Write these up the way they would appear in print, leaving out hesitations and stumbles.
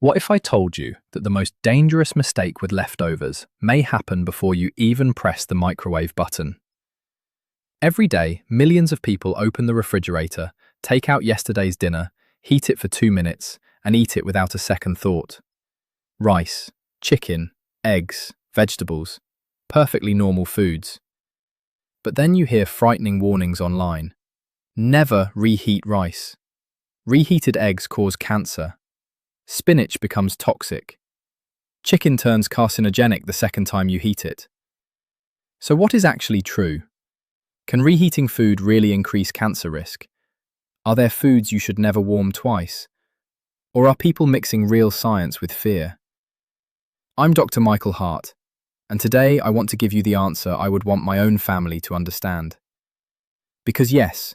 What if I told you that the most dangerous mistake with leftovers may happen before you even press the microwave button? Every day, millions of people open the refrigerator, take out yesterday's dinner, heat it for 2 minutes, and eat it without a second thought. Rice, chicken, eggs, vegetables, perfectly normal foods. But then you hear frightening warnings online. Never reheat rice. Reheated eggs cause cancer. Spinach becomes toxic. Chicken turns carcinogenic the second time you heat it. So what is actually true? Can reheating food really increase cancer risk? Are there foods you should never warm twice? Or are people mixing real science with fear? I'm Dr. Michael Hart, and today I want to give you the answer I would want my own family to understand. Because yes,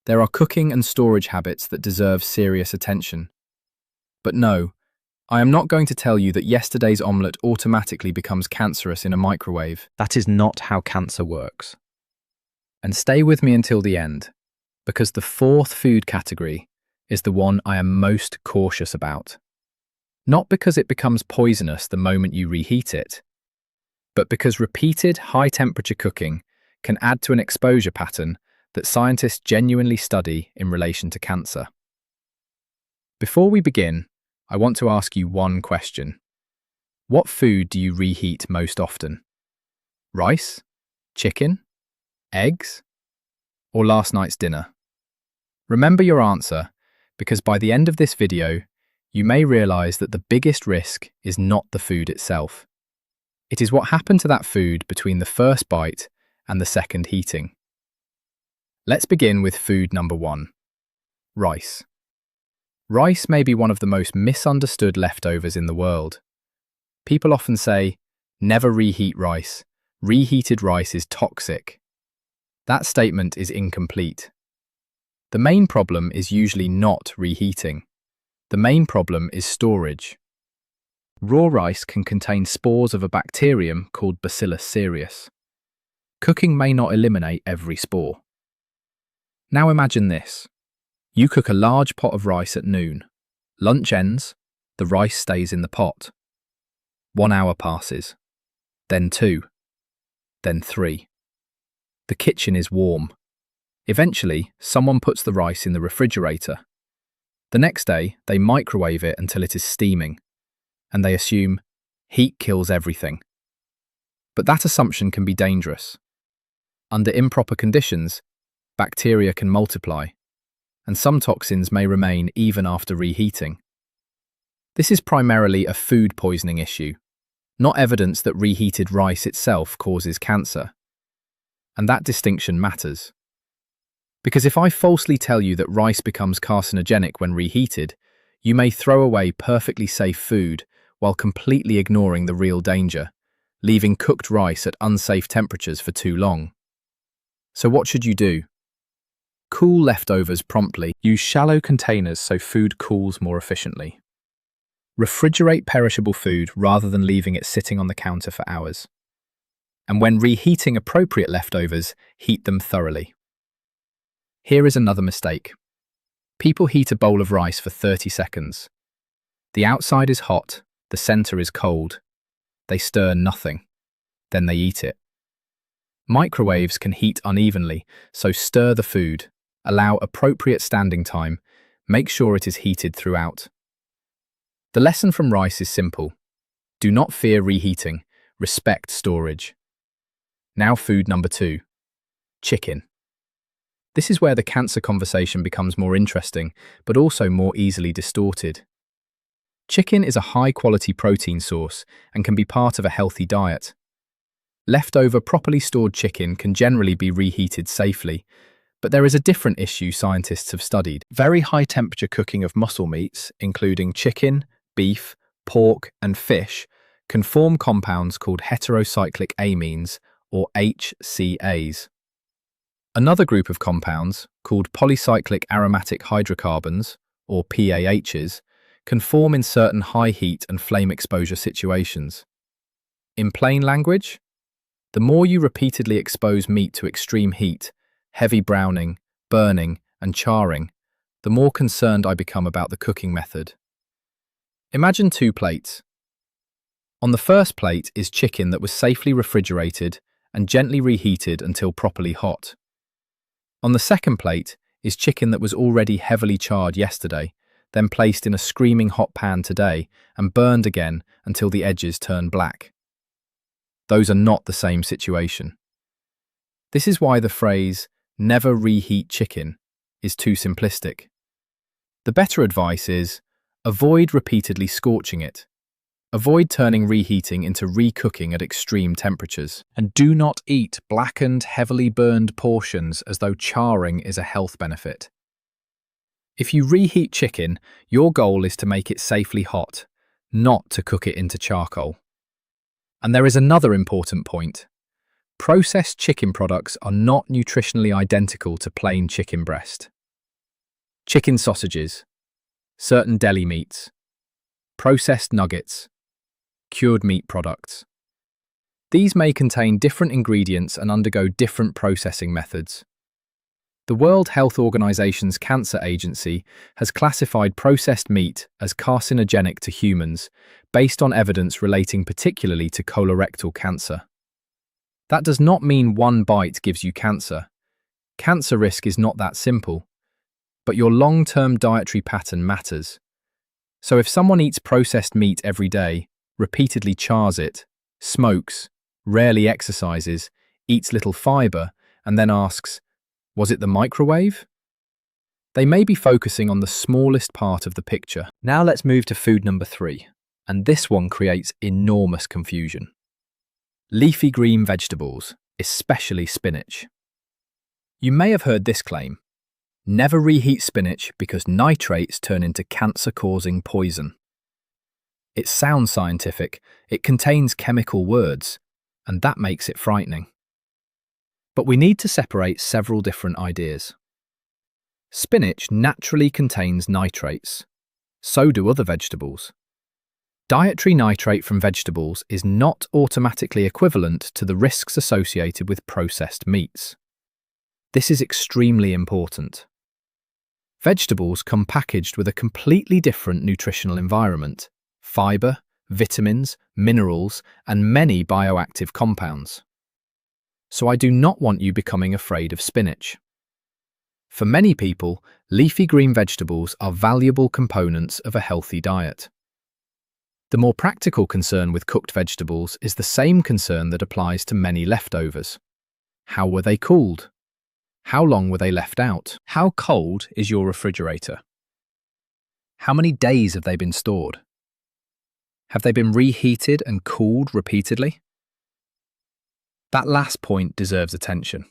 there are cooking and storage habits that deserve serious attention. But no, I am not going to tell you that yesterday's omelette automatically becomes cancerous in a microwave. That is not how cancer works. And stay with me until the end, because the fourth food category is the one I am most cautious about. Not because it becomes poisonous the moment you reheat it, but because repeated high-temperature cooking can add to an exposure pattern that scientists genuinely study in relation to cancer. Before we begin, I want to ask you one question. What food do you reheat most often? Rice? Chicken? Eggs? Or last night's dinner? Remember your answer, because by the end of this video, you may realize that the biggest risk is not the food itself. It is what happened to that food between the first bite and the second heating. Let's begin with food number 1, rice. Rice may be one of the most misunderstood leftovers in the world. People often say, never reheat rice. Reheated rice is toxic. That statement is incomplete. The main problem is usually not reheating. The main problem is storage. Raw rice can contain spores of a bacterium called Bacillus cereus. Cooking may not eliminate every spore. Now imagine this. You cook a large pot of rice at noon. Lunch ends, the rice stays in the pot. 1 hour passes, then 2, then 3. The kitchen is warm. Eventually, someone puts the rice in the refrigerator. The next day, they microwave it until it is steaming, and they assume heat kills everything. But that assumption can be dangerous. Under improper conditions, bacteria can multiply, and some toxins may remain even after reheating. This is primarily a food poisoning issue, not evidence that reheated rice itself causes cancer. And that distinction matters. Because if I falsely tell you that rice becomes carcinogenic when reheated, you may throw away perfectly safe food while completely ignoring the real danger, leaving cooked rice at unsafe temperatures for too long. So what should you do? Cool leftovers promptly. Use shallow containers so food cools more efficiently. Refrigerate perishable food rather than leaving it sitting on the counter for hours. And when reheating appropriate leftovers, heat them thoroughly. Here is another mistake. People heat a bowl of rice for 30 seconds. The outside is hot, the center is cold. They stir nothing. Then they eat it. Microwaves can heat unevenly, so stir the food. Allow appropriate standing time. Make sure it is heated throughout. The lesson from rice is simple. Do not fear reheating. Respect storage. Now food number 2, chicken. This is where the cancer conversation becomes more interesting, but also more easily distorted. Chicken is a high-quality protein source and can be part of a healthy diet. Leftover, properly stored chicken can generally be reheated safely, but there is a different issue scientists have studied. Very high-temperature cooking of muscle meats, including chicken, beef, pork, and fish, can form compounds called heterocyclic amines, or HCAs. Another group of compounds, called polycyclic aromatic hydrocarbons, or PAHs, can form in certain high heat and flame exposure situations. In plain language, the more you repeatedly expose meat to extreme heat, heavy browning, burning, and charring, the more concerned I become about the cooking method. Imagine two plates. On the first plate is chicken that was safely refrigerated and gently reheated until properly hot. On the second plate is chicken that was already heavily charred yesterday, then placed in a screaming hot pan today and burned again until the edges turn black. Those are not the same situation. This is why the phrase, "never reheat chicken," is too simplistic. The better advice is, avoid repeatedly scorching it. Avoid turning reheating into recooking at extreme temperatures. And do not eat blackened, heavily burned portions as though charring is a health benefit. If you reheat chicken, your goal is to make it safely hot, not to cook it into charcoal. And there is another important point. Processed chicken products are not nutritionally identical to plain chicken breast. Chicken sausages, certain deli meats, processed nuggets, cured meat products. These may contain different ingredients and undergo different processing methods. The World Health Organization's Cancer Agency has classified processed meat as carcinogenic to humans based on evidence relating particularly to colorectal cancer. That does not mean one bite gives you cancer. Cancer risk is not that simple. But your long-term dietary pattern matters. So if someone eats processed meat every day, repeatedly chars it, smokes, rarely exercises, eats little fiber, and then asks, "Was it the microwave?" They may be focusing on the smallest part of the picture. Now let's move to food number 3, and this one creates enormous confusion. Leafy green vegetables, especially spinach. You may have heard this claim. Never reheat spinach because nitrates turn into cancer-causing poison. It sounds scientific, it contains chemical words, and that makes it frightening. But we need to separate several different ideas. Spinach naturally contains nitrates. So do other vegetables. Dietary nitrate from vegetables is not automatically equivalent to the risks associated with processed meats. This is extremely important. Vegetables come packaged with a completely different nutritional environment: fiber, vitamins, minerals, and many bioactive compounds. So I do not want you becoming afraid of spinach. For many people, leafy green vegetables are valuable components of a healthy diet. The more practical concern with cooked vegetables is the same concern that applies to many leftovers. How were they cooled? How long were they left out? How cold is your refrigerator? How many days have they been stored? Have they been reheated and cooled repeatedly? That last point deserves attention.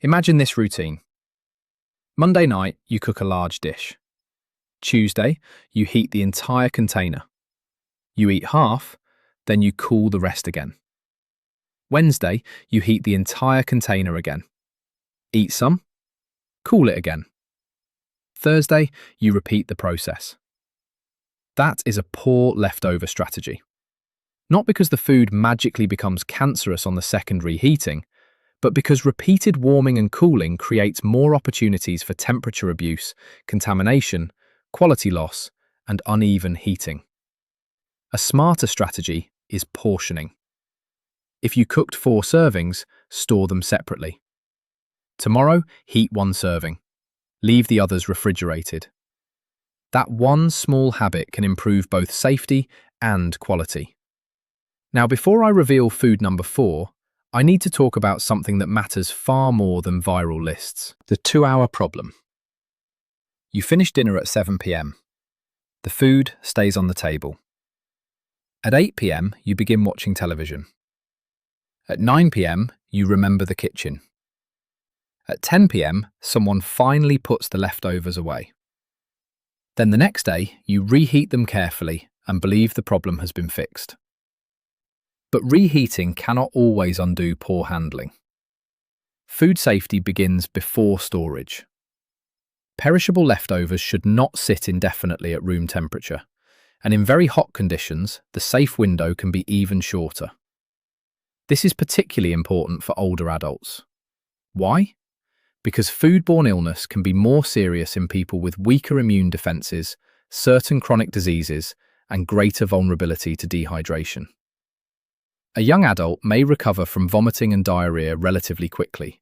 Imagine this routine. Monday night, you cook a large dish. Tuesday, you heat the entire container. You eat half, then you cool the rest again. Wednesday, you heat the entire container again. Eat some, cool it again. Thursday, you repeat the process. That is a poor leftover strategy. Not because the food magically becomes cancerous on the second reheating, but because repeated warming and cooling creates more opportunities for temperature abuse, contamination, quality loss, and uneven heating. A smarter strategy is portioning. If you cooked 4 servings, store them separately. Tomorrow, heat 1 serving. Leave the others refrigerated. That one small habit can improve both safety and quality. Now, before I reveal food number 4, I need to talk about something that matters far more than viral lists: the 2-hour problem. You finish dinner at 7 p.m. The food stays on the table. At 8 p.m, you begin watching television. At 9 p.m, you remember the kitchen. At 10 p.m, someone finally puts the leftovers away. Then the next day, you reheat them carefully and believe the problem has been fixed. But reheating cannot always undo poor handling. Food safety begins before storage. Perishable leftovers should not sit indefinitely at room temperature, and in very hot conditions, the safe window can be even shorter. This is particularly important for older adults. Why? Because foodborne illness can be more serious in people with weaker immune defences, certain chronic diseases, and greater vulnerability to dehydration. A young adult may recover from vomiting and diarrhea relatively quickly.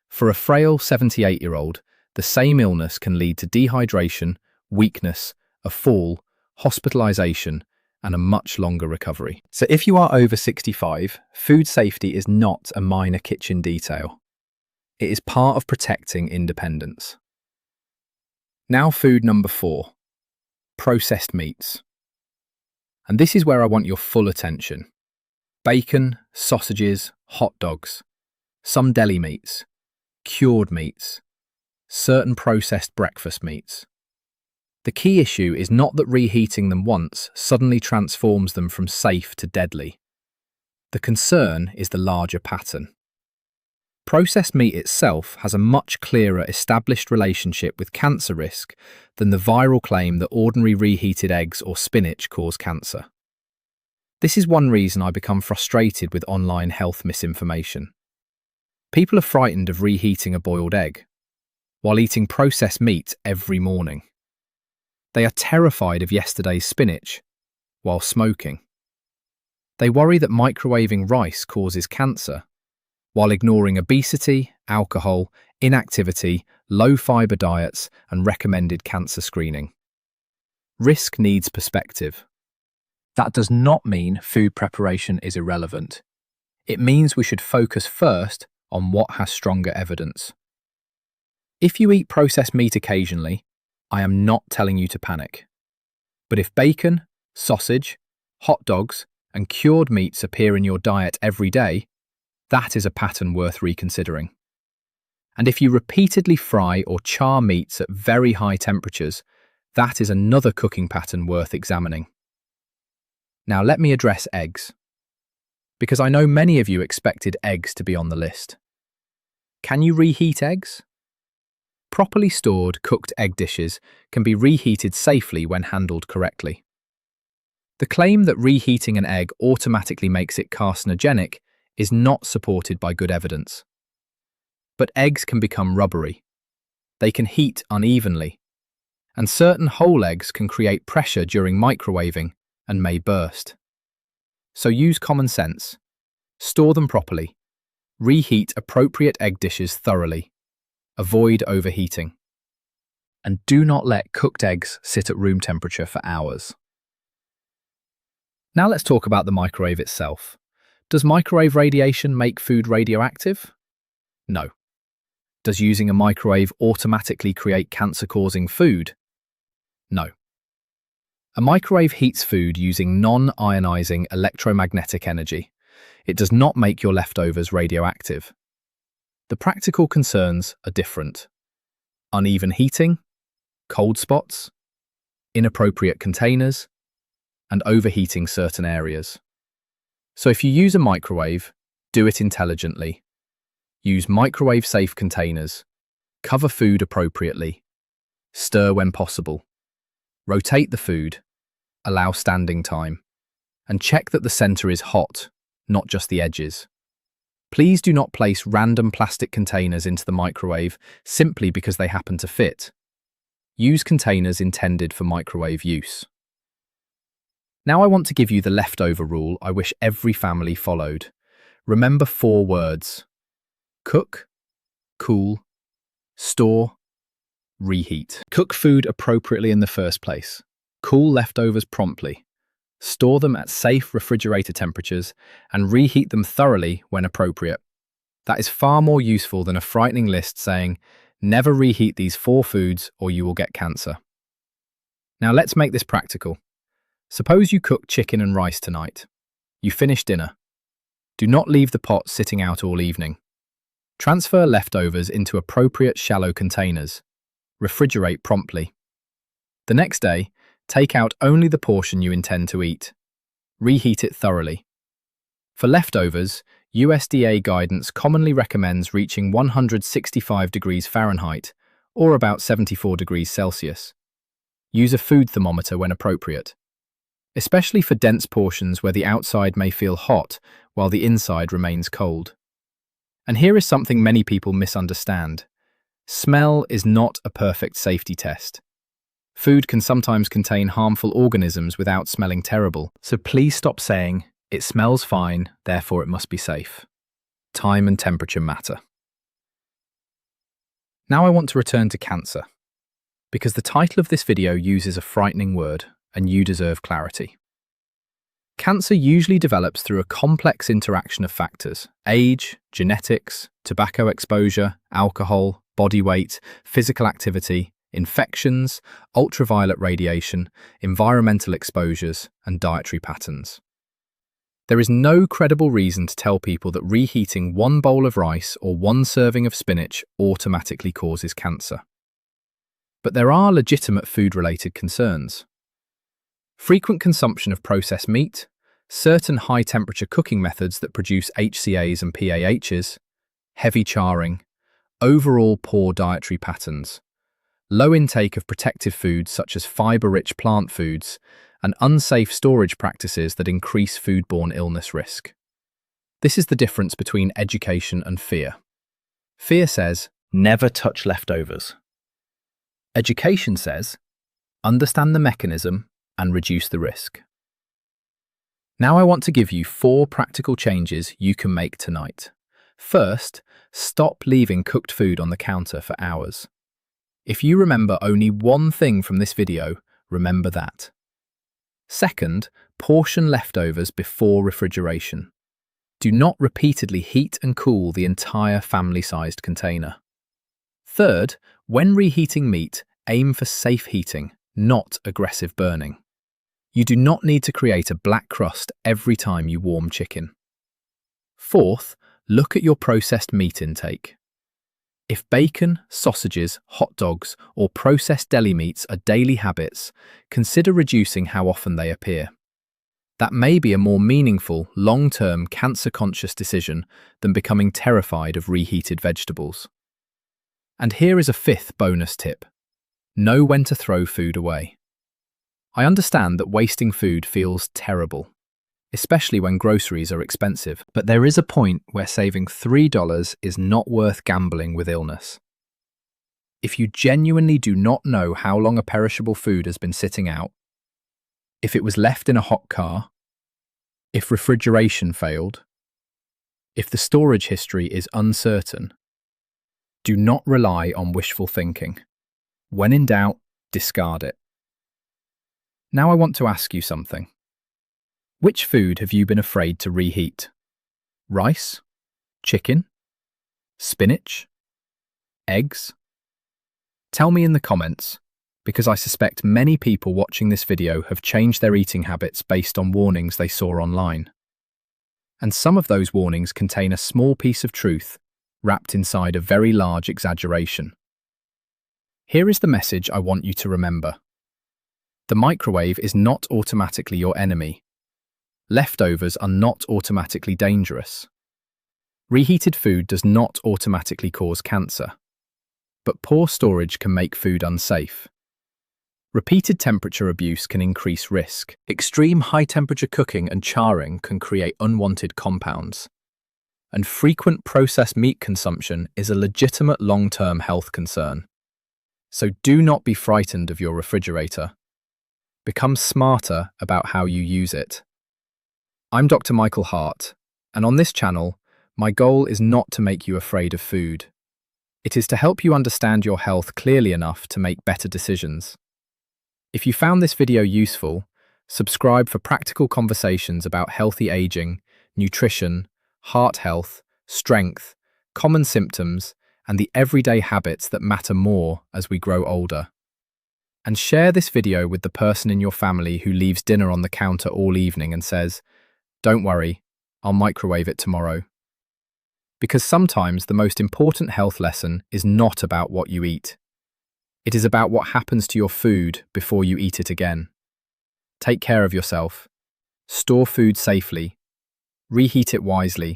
For a frail 78-year-old, the same illness can lead to dehydration, weakness, a fall, hospitalization, and a much longer recovery. So if you are over 65, food safety is not a minor kitchen detail. It is part of protecting independence. Now food number 4, processed meats. And this is where I want your full attention. Bacon, sausages, hot dogs, some deli meats, cured meats, certain processed breakfast meats. The key issue is not that reheating them once suddenly transforms them from safe to deadly. The concern is the larger pattern. Processed meat itself has a much clearer established relationship with cancer risk than the viral claim that ordinary reheated eggs or spinach cause cancer. This is one reason I become frustrated with online health misinformation. People are frightened of reheating a boiled egg, while eating processed meat every morning. They are terrified of yesterday's spinach, while smoking. They worry that microwaving rice causes cancer, while ignoring obesity, alcohol, inactivity, low-fiber diets, and recommended cancer screening. Risk needs perspective. That does not mean food preparation is irrelevant. It means we should focus first on what has stronger evidence. If you eat processed meat occasionally, I am not telling you to panic. But if bacon, sausage, hot dogs, and cured meats appear in your diet every day, that is a pattern worth reconsidering. And if you repeatedly fry or char meats at very high temperatures, that is another cooking pattern worth examining. Now let me address eggs, because I know many of you expected eggs to be on the list. Can you reheat eggs? Properly stored cooked egg dishes can be reheated safely when handled correctly. The claim that reheating an egg automatically makes it carcinogenic is not supported by good evidence. But eggs can become rubbery. They can heat unevenly, and certain whole eggs can create pressure during microwaving and may burst. So use common sense. Store them properly. Reheat appropriate egg dishes thoroughly. Avoid overheating. And do not let cooked eggs sit at room temperature for hours. Now let's talk about the microwave itself. Does microwave radiation make food radioactive? No. Does using a microwave automatically create cancer-causing food? No. A microwave heats food using non-ionizing electromagnetic energy. It does not make your leftovers radioactive. The practical concerns are different. Uneven heating, cold spots, inappropriate containers, and overheating certain areas. So if you use a microwave, do it intelligently. Use microwave-safe containers. Cover food appropriately. Stir when possible. Rotate the food. Allow standing time. And check that the center is hot, not just the edges. Please do not place random plastic containers into the microwave simply because they happen to fit. Use containers intended for microwave use. Now I want to give you the leftover rule I wish every family followed. Remember 4 words: cook, cool, store, reheat. Cook food appropriately in the first place. Cool leftovers promptly. Store them at safe refrigerator temperatures and reheat them thoroughly when appropriate. That is far more useful than a frightening list saying, never reheat these 4 foods or you will get cancer. Now let's make this practical. Suppose you cook chicken and rice tonight. You finish dinner. Do not leave the pot sitting out all evening. Transfer leftovers into appropriate shallow containers. Refrigerate promptly. The next day, take out only the portion you intend to eat. Reheat it thoroughly. For leftovers, USDA guidance commonly recommends reaching 165 degrees Fahrenheit, or about 74 degrees Celsius. Use a food thermometer when appropriate, especially for dense portions where the outside may feel hot while the inside remains cold. And here is something many people misunderstand. Smell is not a perfect safety test. Food can sometimes contain harmful organisms without smelling terrible, so please stop saying, "It smells fine, therefore it must be safe." Time and temperature matter. Now I want to return to cancer, because the title of this video uses a frightening word, and you deserve clarity. Cancer usually develops through a complex interaction of factors: age, genetics, tobacco exposure, alcohol, body weight, physical activity, infections, ultraviolet radiation, environmental exposures, and dietary patterns. There is no credible reason to tell people that reheating one bowl of rice or one serving of spinach automatically causes cancer. But there are legitimate food-related concerns. Frequent consumption of processed meat, certain high-temperature cooking methods that produce HCAs and PAHs, heavy charring, overall poor dietary patterns, low intake of protective foods such as fiber-rich plant foods, and unsafe storage practices that increase foodborne illness risk. This is the difference between education and fear. Fear says, never touch leftovers. Education says, understand the mechanism and reduce the risk. Now I want to give you 4 practical changes you can make tonight. First, stop leaving cooked food on the counter for hours. If you remember only one thing from this video, remember that. Second, portion leftovers before refrigeration. Do not repeatedly heat and cool the entire family-sized container. Third, when reheating meat, aim for safe heating, not aggressive burning. You do not need to create a black crust every time you warm chicken. Fourth, look at your processed meat intake. If bacon, sausages, hot dogs, or processed deli meats are daily habits, consider reducing how often they appear. That may be a more meaningful, long-term, cancer-conscious decision than becoming terrified of reheated vegetables. And here is a 5th bonus tip. Know when to throw food away. I understand that wasting food feels terrible, especially when groceries are expensive, but there is a point where saving $3 is not worth gambling with illness. If you genuinely do not know how long a perishable food has been sitting out, if it was left in a hot car, if refrigeration failed, if the storage history is uncertain, do not rely on wishful thinking. When in doubt, discard it. Now I want to ask you something. Which food have you been afraid to reheat? Rice? Chicken? Spinach? Eggs? Tell me in the comments, because I suspect many people watching this video have changed their eating habits based on warnings they saw online. And some of those warnings contain a small piece of truth wrapped inside a very large exaggeration. Here is the message I want you to remember. The microwave is not automatically your enemy. Leftovers are not automatically dangerous. Reheated food does not automatically cause cancer. But poor storage can make food unsafe. Repeated temperature abuse can increase risk. Extreme high-temperature cooking and charring can create unwanted compounds. And frequent processed meat consumption is a legitimate long-term health concern. So do not be frightened of your refrigerator. Become smarter about how you use it. I'm Dr. Michael Hart, and on this channel, my goal is not to make you afraid of food. It is to help you understand your health clearly enough to make better decisions. If you found this video useful, subscribe for practical conversations about healthy aging, nutrition, heart health, strength, common symptoms, and the everyday habits that matter more as we grow older. And share this video with the person in your family who leaves dinner on the counter all evening and says, "Don't worry, I'll microwave it tomorrow." Because sometimes the most important health lesson is not about what you eat. It is about what happens to your food before you eat it again. Take care of yourself. Store food safely. Reheat it wisely.